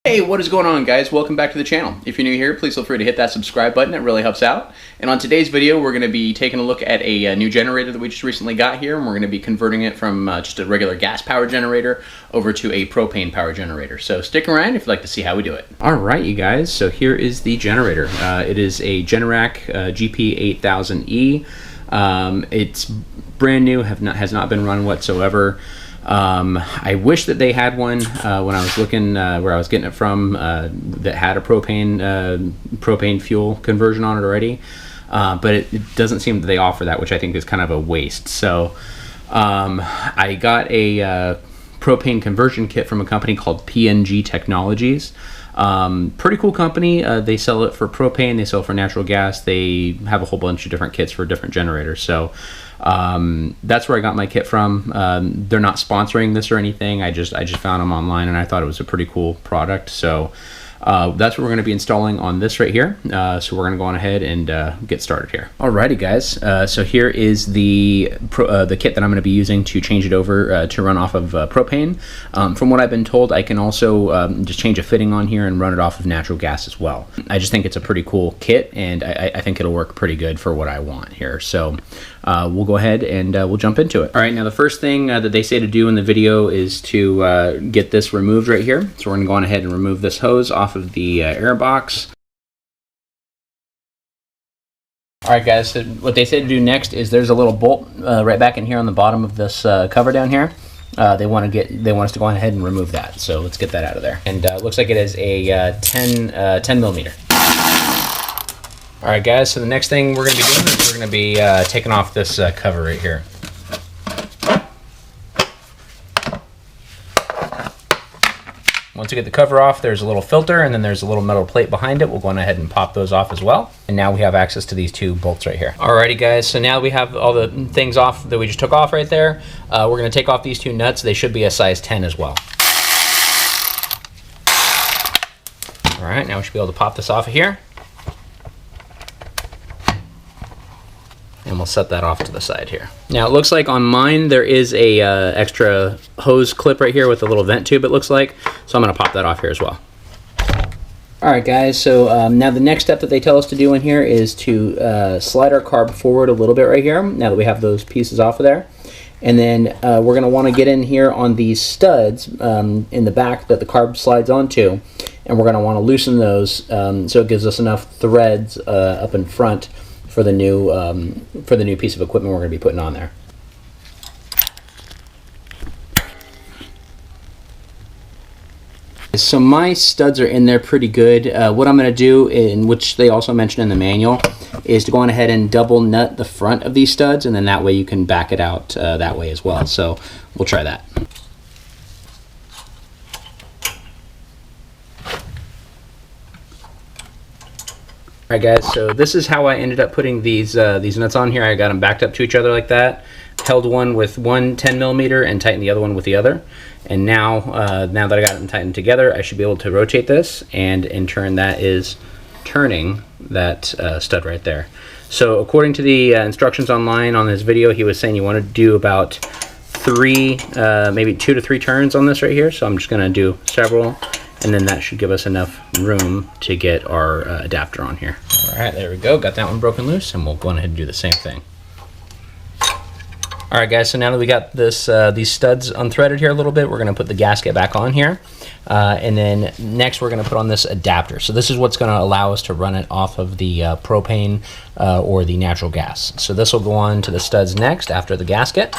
Hey, what is going on, guys? Welcome back to the channel. If you're new here, please feel free to hit that subscribe button. It really helps out. And on today's video, we're going to be taking a look at a new generator that we just recently got here, and we're going to be converting it from just a regular gas power generator over to a propane power generator. So stick around if you'd like to see how we do it. All right, you guys. So here is the generator. It is a Generac GP8000E. It's brand new, has not been run whatsoever. I wish that they had one when I was looking where I was getting it from that had a propane fuel conversion on it already, but it doesn't seem that they offer that, which I think is kind of a waste. So I got a propane conversion kit from a company called PNG Technologies. Pretty cool company. They sell it for propane, they sell it for natural gas, they have a whole bunch of different kits for different generators. So that's where I got my kit from. They're not sponsoring this or anything. I just found them online and I thought it was a pretty cool product. So that's what we're going to be installing on this right here. So we're going to go on ahead and get started here. Alrighty, guys. So here is the kit that I'm going to be using to change it over to run off of propane. From what I've been told, I can also just change a fitting on here and run it off of natural gas as well. I just think it's a pretty cool kit, and I think it'll work pretty good for what I want here. So we'll go ahead and we'll jump into it. All right, now the first thing that they say to do in the video is to get this removed right here. So we're going to go on ahead and remove this hose off of the air box. All right, guys, so what they say to do next is there's a little bolt right back in here on the bottom of this cover down here. They want us to go ahead and remove that. So let's get that out of there. And it looks like it is a 10 millimeter. All right, guys, so the next thing we're going to be doing is we're going to be taking off this cover right here. Once you get the cover off, there's a little filter, and then there's a little metal plate behind it. We'll go on ahead and pop those off as well. And now we have access to these two bolts right here. Alrighty, guys, so now we have all the things off that we just took off right there. We're going to take off these two nuts. They should be a size 10 as well. All right, now we should be able to pop this off of here. And we'll set that off to the side here. Now it looks like on mine there is a extra hose clip right here with a little vent tube, it looks like. So I'm going to pop that off here as well. Alright, guys, so now the next step that they tell us to do in here is to slide our carb forward a little bit right here, now that we have those pieces off of there. And then we're going to want to get in here on these studs in the back that the carb slides onto, and we're going to want to loosen those so it gives us enough threads up in front for the new piece of equipment we're going to be putting on there. So my studs are in there pretty good. What I'm going to do, in which they also mention in the manual, is to go on ahead and double nut the front of these studs, and then that way you can back it out that way as well. So we'll try that. Alright, guys, so this is how I ended up putting these nuts on here. I got them backed up to each other like that, held one with one 10 millimeter and tightened the other one with the other. And now that I got them tightened together, I should be able to rotate this, and in turn that is turning that stud right there. So according to the instructions online on this video, he was saying you want to do about maybe 2 to 3 turns on this right here. So I'm just going to do several, and then that should give us enough room to get our adapter on here. All right, there we go. Got that one broken loose, and we'll go ahead and do the same thing. All right, guys, so now that we got this these studs unthreaded here a little bit, we're going to put the gasket back on here. And then next we're going to put on this adapter. So this is what's going to allow us to run it off of the propane or the natural gas. So this will go on to the studs next after the gasket.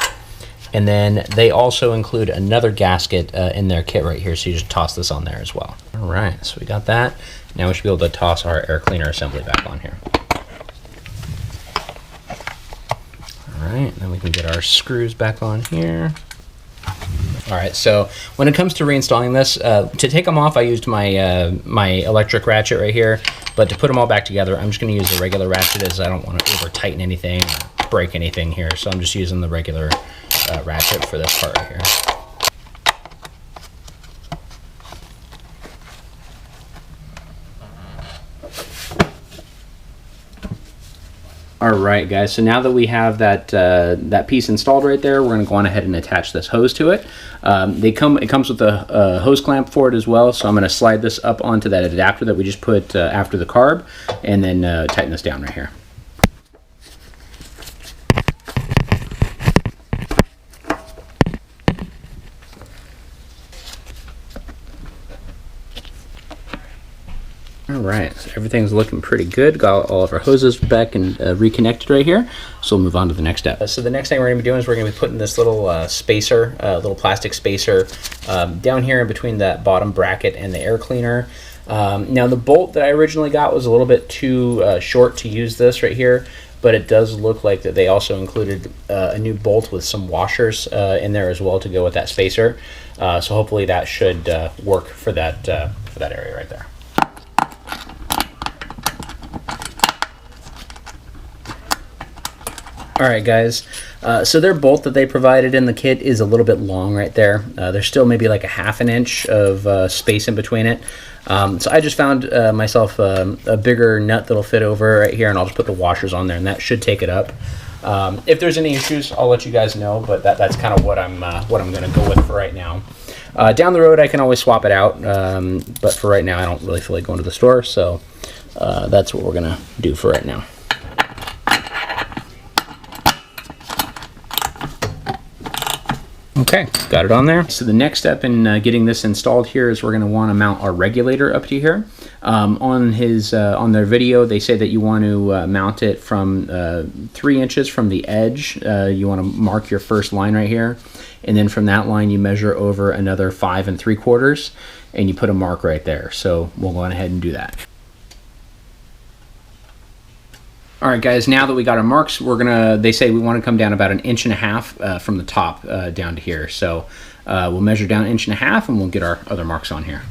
And then they also include another gasket in their kit right here, so you just toss this on there as well. All right, so we got that. Now we should be able to toss our air cleaner assembly back on here. All right, then we can get our screws back on here. All right, so when it comes to reinstalling this, to take them off, I used my my electric ratchet right here, but to put them all back together, I'm just going to use the regular ratchet, as I don't want to over tighten anything or break anything here, so I'm just using the regular ratchet for this part right here. All right, guys, so now that we have that piece installed right there, we're going to go on ahead and attach this hose to it. It comes with a hose clamp for it as well, so I'm going to slide this up onto that adapter that we just put after the carb, and then tighten this down right here. Alright, so everything's looking pretty good. Got all of our hoses back and reconnected right here. So we'll move on to the next step. So the next thing we're going to be doing is we're going to be putting this little spacer, little plastic spacer, down here in between that bottom bracket and the air cleaner. Now the bolt that I originally got was a little bit too short to use this right here, but it does look like that they also included a new bolt with some washers in there as well to go with that spacer. So hopefully that should work for that area right there. Alright guys, so their bolt that they provided in the kit is a little bit long right there. There's still maybe like a ½ inch of space in between it. So I just found myself a bigger nut that'll fit over right here, and I'll just put the washers on there, and that should take it up. If there's any issues, I'll let you guys know, but that's kind of what I'm going to go with for right now. Down the road, I can always swap it out, but for right now, I don't really feel like going to the store, so that's what we're going to do for right now. Okay, got it on there. So the next step in getting this installed here is we're going to want to mount our regulator up to here. On their video, they say that you want to mount it from 3 inches from the edge. You want to mark your first line right here, and then from that line you measure over another 5 3/4, and you put a mark right there. So we'll go ahead and do that. All right, guys, now that we got our marks, they say we want to come down about 1.5 inches from the top down to here. So we'll measure down 1.5 inches and we'll get our other marks on here.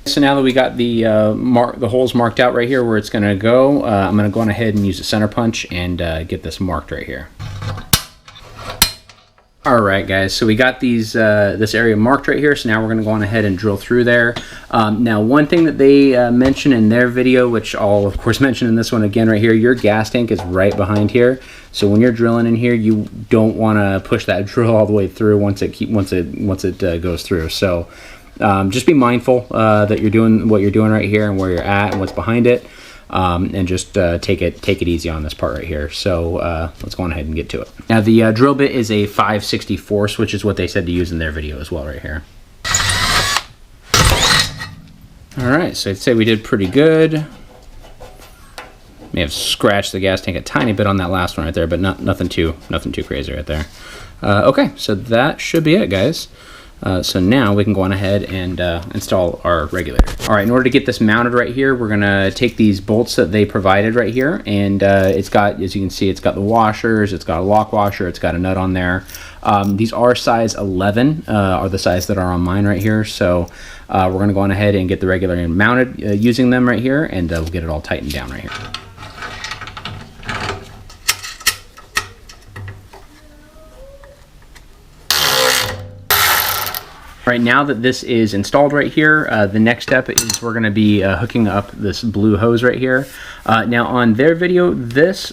So now that we got the holes marked out right here where it's going to go, I'm going to go on ahead and use a center punch and get this marked right here. Alright guys, so we got this area marked right here, so now we're going to go on ahead and drill through there. Now one thing that they mention in their video, which I'll of course mention in this one again right here, your gas tank is right behind here. So when you're drilling in here, you don't want to push that drill all the way through once it goes through. So just be mindful that you're doing what you're doing right here and where you're at and what's behind it. And just take it easy on this part right here. So let's go on ahead and get to it. Now the drill bit is a 5/64, which is what they said to use in their video as well right here. Alright, so I'd say we did pretty good. May have scratched the gas tank a tiny bit on that last one right there, but nothing too crazy right there. Okay, so that should be it, guys. So now we can go on ahead and install our regulator. All right, in order to get this mounted right here, we're gonna take these bolts that they provided right here, and it's got, as you can see, it's got the washers, it's got a lock washer, it's got a nut on there. These are size 11, are the size that are on mine right here. So we're gonna go on ahead and get the regulator mounted using them right here, and we'll get it all tightened down right here. Right now that this is installed right here, the next step is we're going to be hooking up this blue hose right here. Now on their video, this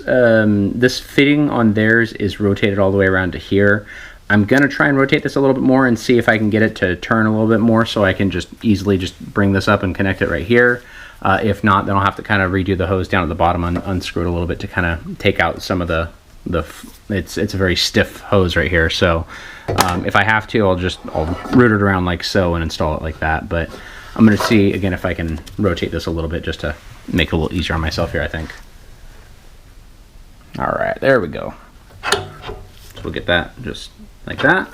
fitting on theirs is rotated all the way around to here. I'm going to try and rotate this a little bit more and see if I can get it to turn a little bit more so I can just easily bring this up and connect it right here. If not, then I'll have to kind of redo the hose down at the bottom and unscrew it a little bit to kind of take out some of it's a very stiff hose right here. So if I have to, I'll root it around like so and install it like that. But I'm going to see again if I can rotate this a little bit just to make it a little easier on myself here, I think. All right, there we go. So we'll get that just like that.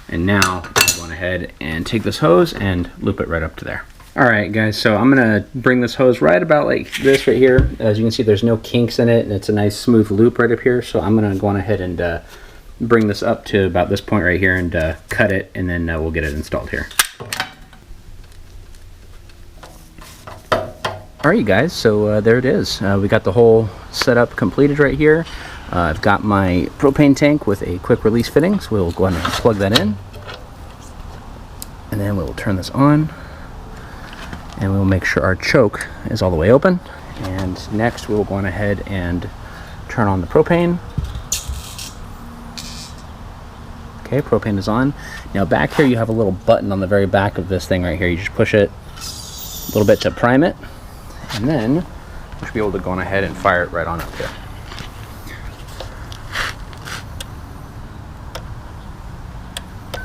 And now I'm going ahead and take this hose and loop it right up to there. Alright guys, so I'm going to bring this hose right about like this right here. As you can see, there's no kinks in it, and it's a nice smooth loop right up here. So I'm going to go on ahead and bring this up to about this point right here and cut it, and then we'll get it installed here. Alright guys, so there it is. We got the whole setup completed right here. I've got my propane tank with a quick release fitting, so we'll go ahead and plug that in. And then we'll turn this on. And we'll make sure our choke is all the way open. And next we'll go on ahead and turn on the propane. Okay, propane is on. Now back here you have a little button on the very back of this thing right here. You just push it a little bit to prime it, and then you should be able to go on ahead and fire it right on up here.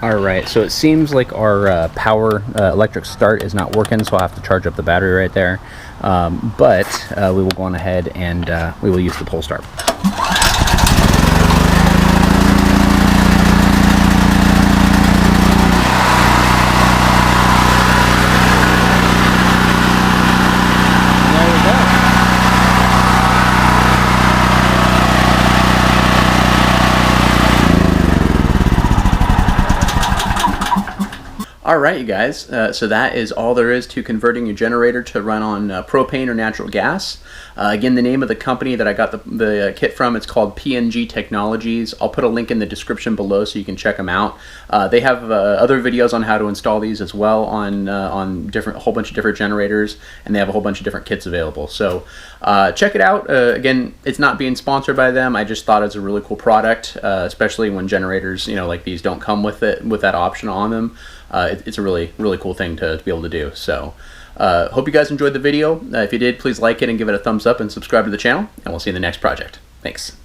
Alright, so it seems like our power electric start is not working, so I'll have to charge up the battery right there. But we will go on ahead and we will use the pull start. Alright, you guys, so that is all there is to converting your generator to run on propane or natural gas. Again, the name of the company that I got the kit from, it's called PNG Technologies. I'll put a link in the description below so you can check them out. They have other videos on how to install these as well on a whole bunch of different generators, and they have a whole bunch of different kits available. So check it out. Again, it's not being sponsored by them. I just thought it's a really cool product, especially when generators, like these don't come with that option on them. It's a really cool thing to be able to do. So hope you guys enjoyed the video. If you did, please like it and give it a thumbs up and subscribe to the channel, and we'll see you in the next project. Thanks.